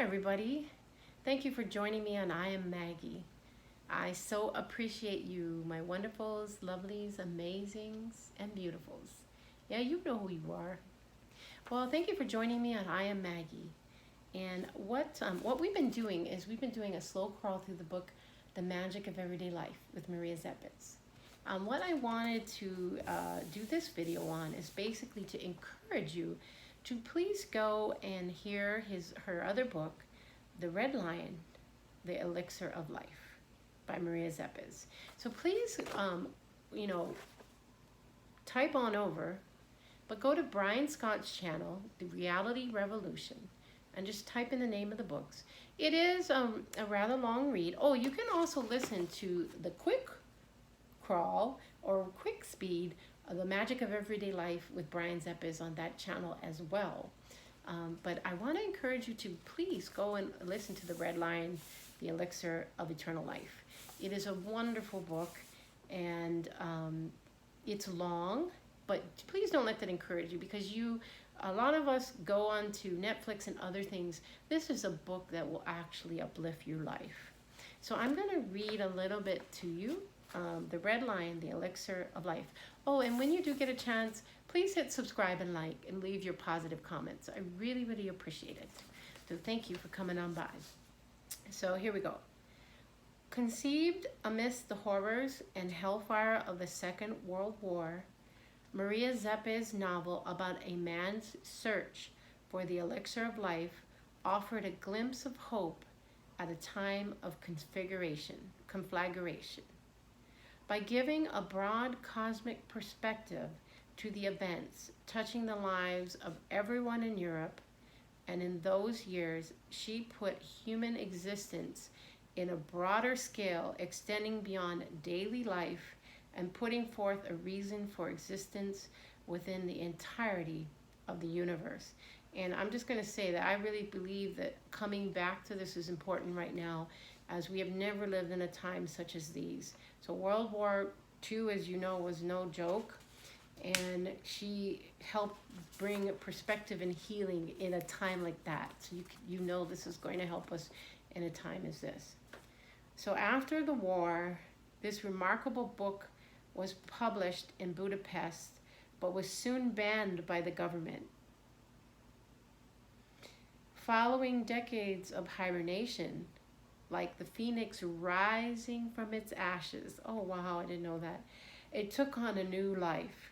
Hi everybody. Thank you for joining me on I Am Maggie. I so appreciate you, my wonderfuls, lovelies, amazings, and beautifuls. Yeah, you know who you are. Well, thank you for joining me on I Am Maggie. And what we've been doing is we've been doing a slow crawl through the book, The Magic of Everyday Life with Maria Szepes. What I wanted to do this video on is basically to encourage you to please go and hear her other book, The Red Lion, The Elixir of Life by Maria Szepes. So please, type on over, but go to Brian Scott's channel, The Reality Revolution, and just type in the name of the books. It is a rather long read. Oh, you can also listen to the quick crawl or quick speed, The Magic of Everyday Life with Brian Szepes on that channel as well. But I want to encourage you to please go and listen to The Red Lion, The Elixir of Eternal Life. It is a wonderful book, and it's long, but please don't let that encourage you, because a lot of us go on to Netflix and other things. This is a book that will actually uplift your life. So I'm going to read a little bit to you. The Red Lion, The Elixir of Life. Oh, and when you do get a chance, please hit subscribe and like and leave your positive comments. I really, really appreciate it. So thank you for coming on by. So here we go. Conceived amidst the horrors and hellfire of the Second World War, Maria Szepes' novel about a man's search for the elixir of life offered a glimpse of hope at a time of conflagration. By giving a broad cosmic perspective to the events touching the lives of everyone in Europe, and in those years, she put human existence in a broader scale, extending beyond daily life and putting forth a reason for existence within the entirety of the universe. And I'm just going to say that I really believe that coming back to this is important right now, as we have never lived in a time such as these. So World War II, as you know, was no joke, and she helped bring perspective and healing in a time like that. So you know this is going to help us in a time as this. So after the war, this remarkable book was published in Budapest, but was soon banned by the government. Following decades of hibernation, like the phoenix rising from its ashes. Oh, wow, I didn't know that. It took on a new life.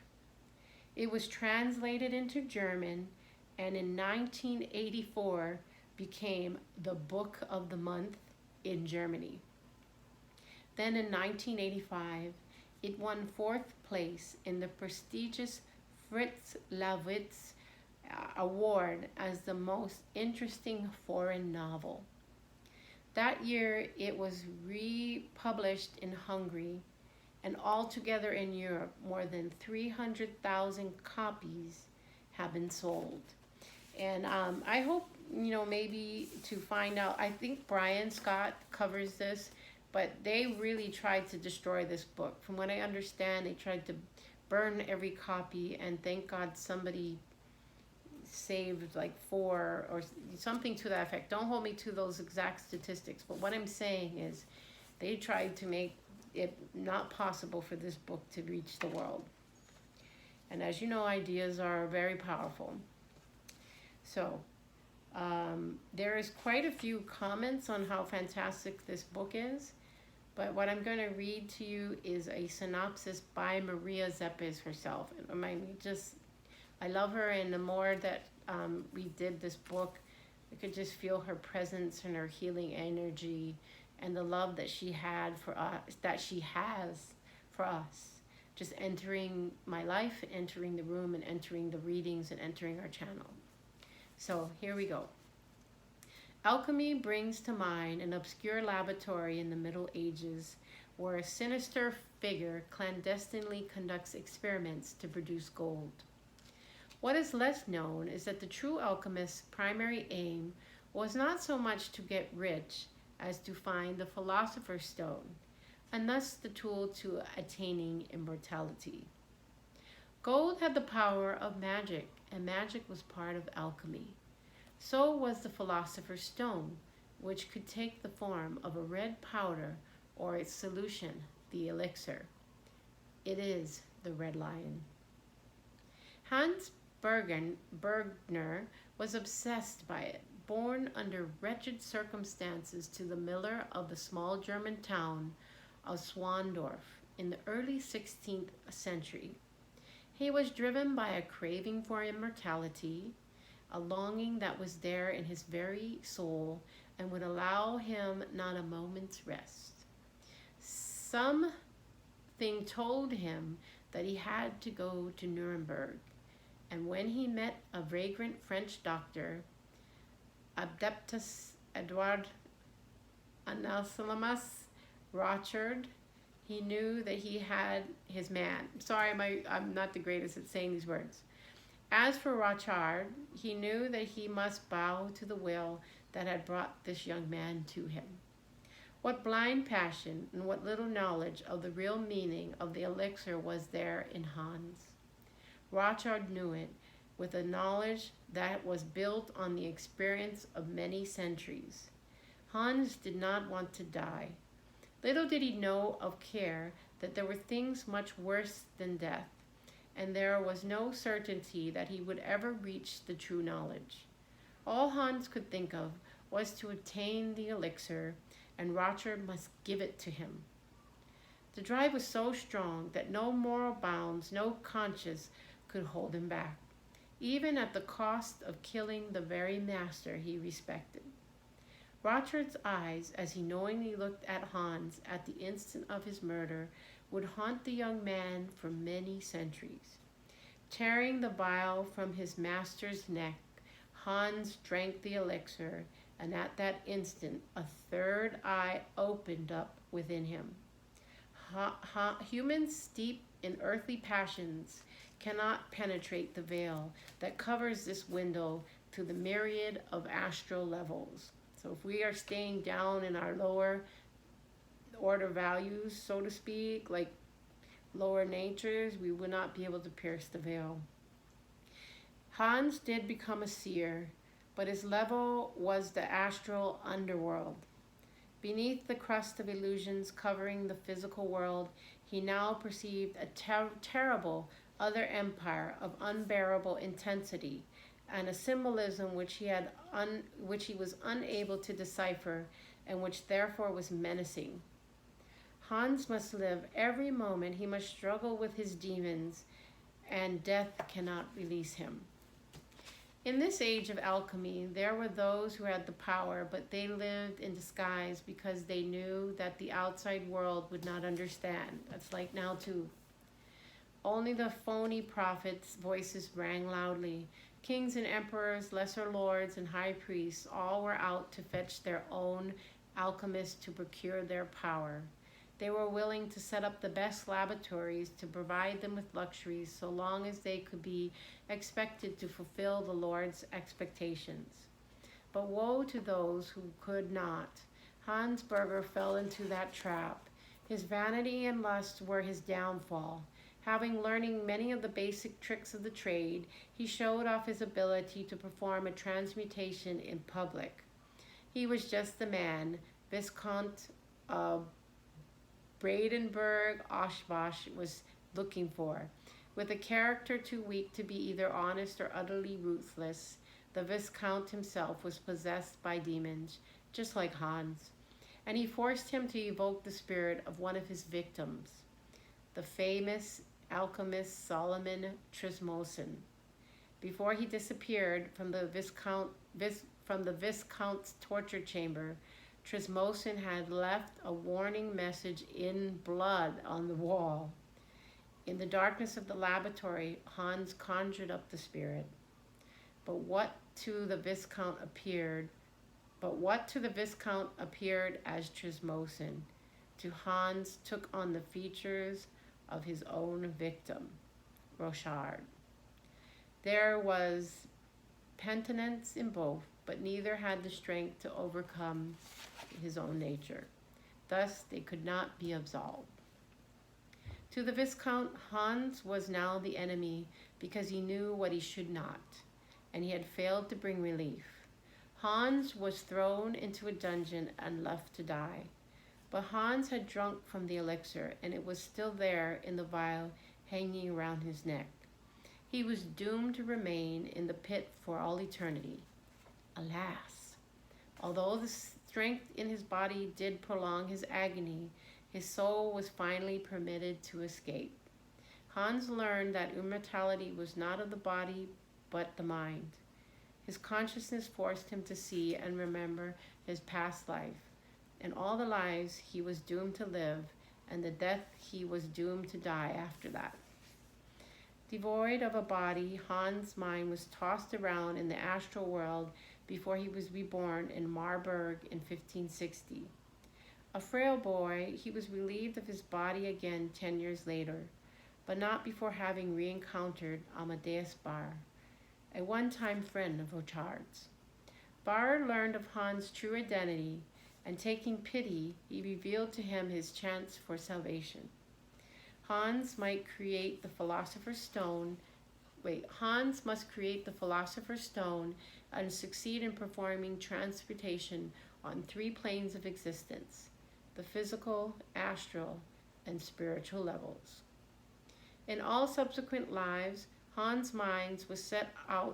It was translated into German, and in 1984 became the Book of the Month in Germany. Then in 1985, it won 4th place in the prestigious Fritz Lawitz Award as the most interesting foreign novel. That year, it was republished in Hungary, and altogether in Europe, more than 300,000 copies have been sold. And I hope, maybe to find out, I think Brian Scott covers this, but they really tried to destroy this book. From what I understand, they tried to burn every copy, and thank God somebody saved like 4 or something to that effect. Don't hold me to those exact statistics, but what I'm saying is they tried to make it not possible for this book to reach the world. And as you know, ideas are very powerful. So there is quite a few comments on how fantastic this book is, but what I'm going to read to you is a synopsis by Maria Szepes herself. I love her, and the more that we did this book, I could just feel her presence and her healing energy and the love that she had for us, that she has for us. Just entering my life, entering the room, and entering the readings, and entering our channel. So here we go. Alchemy brings to mind an obscure laboratory in the Middle Ages where a sinister figure clandestinely conducts experiments to produce gold. What is less known is that the true alchemist's primary aim was not so much to get rich as to find the philosopher's stone, and thus the tool to attaining immortality. Gold had the power of magic, and magic was part of alchemy. So was the philosopher's stone, which could take the form of a red powder or its solution, the elixir. It is the red lion. Hans Bergner was obsessed by it. Born under wretched circumstances to the miller of the small German town of Swandorf in the early 16th century, he was driven by a craving for immortality, a longing that was there in his very soul and would allow him not a moment's rest. Something told him that he had to go to Nuremberg, and when he met a vagrant French doctor, Adeptus Edward Anselmus Rochard, he knew that he had his man. Sorry, I'm not the greatest at saying these words. As for Rochard, he knew that he must bow to the will that had brought this young man to him. What blind passion and what little knowledge of the real meaning of the elixir was there in Hans. Rochard knew it with a knowledge that was built on the experience of many centuries. Hans did not want to die. Little did he know of care that there were things much worse than death, and there was no certainty that he would ever reach the true knowledge. All Hans could think of was to attain the elixir, and Rochard must give it to him. The drive was so strong that no moral bounds, no conscience could hold him back, even at the cost of killing the very master he respected. Rochard's eyes, as he knowingly looked at Hans at the instant of his murder, would haunt the young man for many centuries. Tearing the vial from his master's neck, Hans drank the elixir, and at that instant a third eye opened up within him. Humans steeped in earthly passions cannot penetrate the veil that covers this window to the myriad of astral levels. So if we are staying down in our lower order values, so to speak, like lower natures, we would not be able to pierce the veil. Hans did become a seer, but his level was the astral underworld. Beneath the crust of illusions covering the physical world, he now perceived a terrible other empire of unbearable intensity, and a symbolism which he was unable to decipher, and which therefore was menacing. Hans must live every moment. He must struggle with his demons, and death cannot release him. In this age of alchemy, there were those who had the power, but they lived in disguise because they knew that the outside world would not understand. That's like now too. Only the phony prophets' voices rang loudly. Kings and emperors, lesser lords and high priests, all were out to fetch their own alchemists to procure their power. They were willing to set up the best laboratories to provide them with luxuries so long as they could be expected to fulfill the Lord's expectations. But woe to those who could not. Hans Berger fell into that trap. His vanity and lust were his downfall. Having learning many of the basic tricks of the trade, he showed off his ability to perform a transmutation in public. He was just the man Viscount Bradenburg-Oshkosh was looking for. With a character too weak to be either honest or utterly ruthless, the Viscount himself was possessed by demons, just like Hans, and he forced him to evoke the spirit of one of his victims, the famous alchemist Solomon Trismosin. Before he disappeared from the Viscount's torture chamber, Trismosin had left a warning message in blood on the wall. In the darkness of the laboratory, Hans conjured up the spirit. But what to the Viscount appeared as Trismosin, to Hans took on the features of his own victim, Rochard. There was penitence in both, but neither had the strength to overcome his own nature. Thus, they could not be absolved. To the Viscount, Hans was now the enemy because he knew what he should not, and he had failed to bring relief. Hans was thrown into a dungeon and left to die. But Hans had drunk from the elixir, and it was still there in the vial hanging around his neck. He was doomed to remain in the pit for all eternity. Alas! Although the strength in his body did prolong his agony, his soul was finally permitted to escape. Hans learned that immortality was not of the body, but the mind. His consciousness forced him to see and remember his past life, and all the lives he was doomed to live, and the death he was doomed to die after that. Devoid of a body, Hans' mind was tossed around in the astral world before he was reborn in Marburg in 1560. A frail boy, he was relieved of his body again 10 years later, but not before having re-encountered Amadeus Bar, a one-time friend of Ochard's. Bar learned of Hans' true identity, and taking pity, he revealed to him his chance for salvation. Hans must create the Philosopher's Stone and succeed in performing transmutation on 3 planes of existence, the physical, astral, and spiritual levels. In all subsequent lives, Hans' mind was set on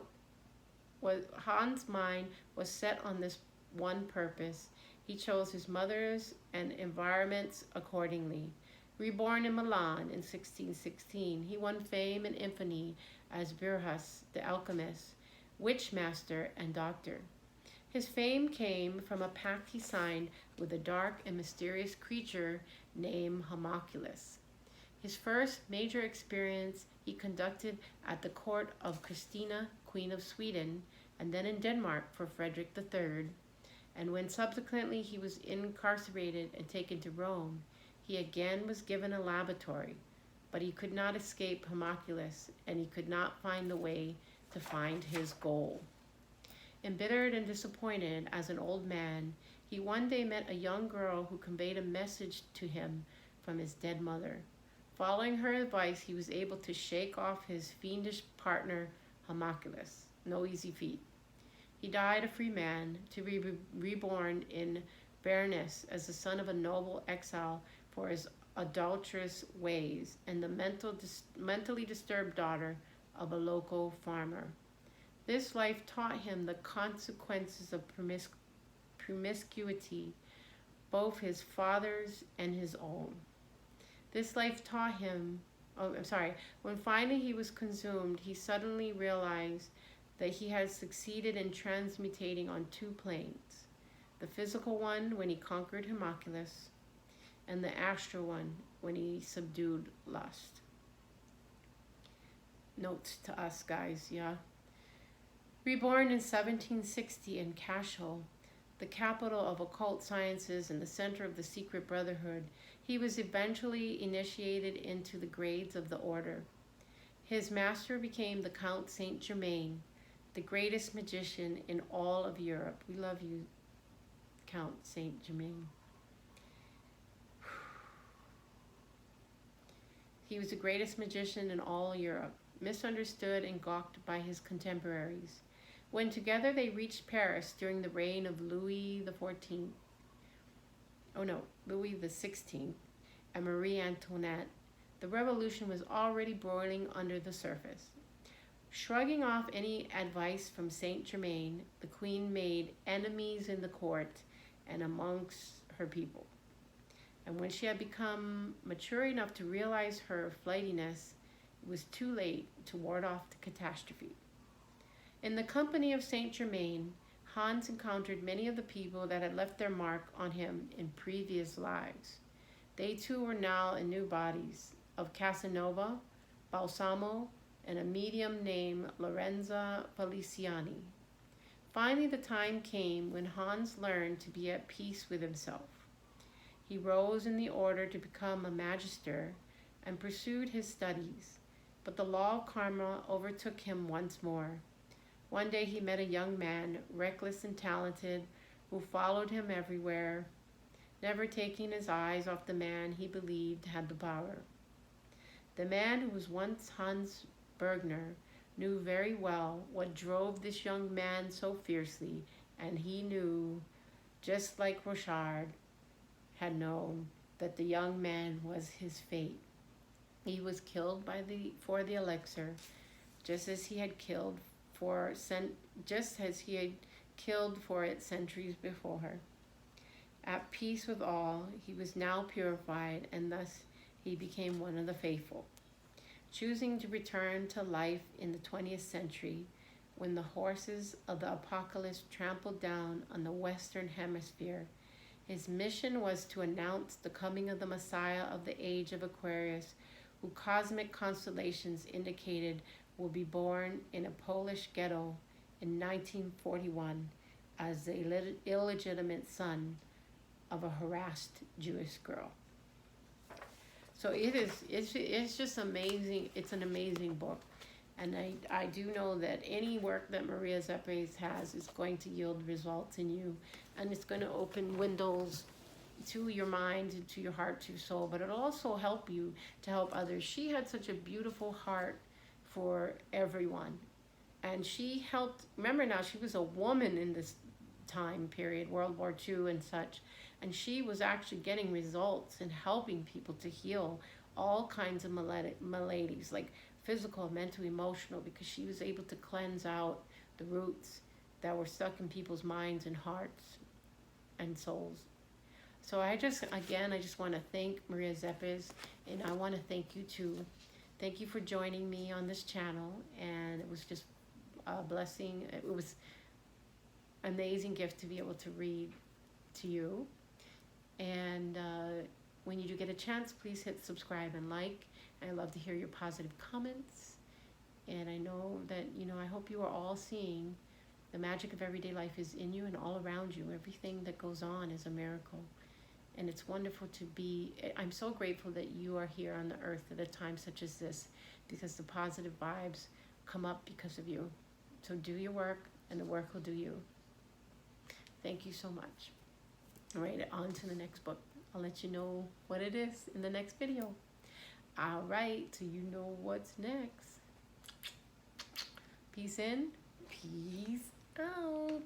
this one purpose. He chose his mothers and environments accordingly. Reborn in Milan in 1616, he won fame and infamy as Virhus, the alchemist, witch master, and doctor. His fame came from a pact he signed with a dark and mysterious creature named Homunculus. His first major experience he conducted at the court of Christina, Queen of Sweden, and then in Denmark for Frederick III. And when subsequently he was incarcerated and taken to Rome, he again was given a laboratory, but he could not escape Homunculus, and he could not find the way to find his goal. Embittered and disappointed as an old man, he one day met a young girl who conveyed a message to him from his dead mother. Following her advice, he was able to shake off his fiendish partner, Homunculus. No easy feat. He died a free man, to be reborn in Bernese as the son of a noble exile for his adulterous ways, and the mentally disturbed daughter of a local farmer. This life taught him the consequences of promiscuity, both his father's and his own. This life taught him, when finally he was consumed, he suddenly realized that he had succeeded in transmutating on 2 planes. The physical one when he conquered Homunculus, and the astral one when he subdued lust. Notes to us, guys, yeah? Reborn in 1760 in Cashel, the capital of occult sciences and the center of the secret brotherhood, he was eventually initiated into the grades of the order. His master became the Count Saint Germain, the greatest magician in all of Europe. We love you, Count Saint Germain. He was the greatest magician in all Europe, misunderstood and gawked by his contemporaries. When together they reached Paris during the reign of Louis XVI and Marie Antoinette, the revolution was already boiling under the surface. Shrugging off any advice from Saint Germain, the queen made enemies in the court and amongst her people. And when she had become mature enough to realize her flightiness, it was too late to ward off the catastrophe. In the company of Saint Germain, Hans encountered many of the people that had left their mark on him in previous lives. They too were now in new bodies, of Casanova, Balsamo, and a medium named Lorenza Feliciani. Finally, the time came when Hans learned to be at peace with himself. He rose in the order to become a magister and pursued his studies, but the law of karma overtook him once more. One day he met a young man, reckless and talented, who followed him everywhere, never taking his eyes off the man he believed had the power. The man who was once Hans Bergner knew very well what drove this young man so fiercely And he knew, just like Rochard had known, that the young man was his fate. He was killed for the elixir, just as he had killed just as he had killed for it centuries before her. At peace with all, he was now purified, and thus he became one of the faithful. Choosing to return to life in the 20th century, when the horses of the apocalypse trampled down on the Western Hemisphere, his mission was to announce the coming of the Messiah of the age of Aquarius, who cosmic constellations indicated will be born in a Polish ghetto in 1941 as the illegitimate son of a harassed Jewish girl. So it's just amazing. It's an amazing book. And I do know that any work that Maria Szepes has is going to yield results in you. And it's going to open windows to your mind, to your heart, to your soul. But it'll also help you to help others. She had such a beautiful heart for everyone. And she helped, remember now, she was a woman in this time period, World War II and such. And she was actually getting results and helping people to heal all kinds of maladies, like physical, mental, emotional, because she was able to cleanse out the roots that were stuck in people's minds and hearts and souls. So I just want to thank Maria Szepes, and I want to thank you too. Thank you for joining me on this channel, and it was just a blessing. It was an amazing gift to be able to read to you. And when you do get a chance, please hit subscribe and like. I love to hear your positive comments. And I know that, I hope you are all seeing the magic of everyday life is in you and all around you. Everything that goes on is a miracle. And it's wonderful to be, I'm so grateful that you are here on the earth at a time such as this, because the positive vibes come up because of you. So do your work, and the work will do you. Thank you so much. All right, on to the next book. I'll let you know what it is in the next video. All right, so you know what's next. Peace in, peace out.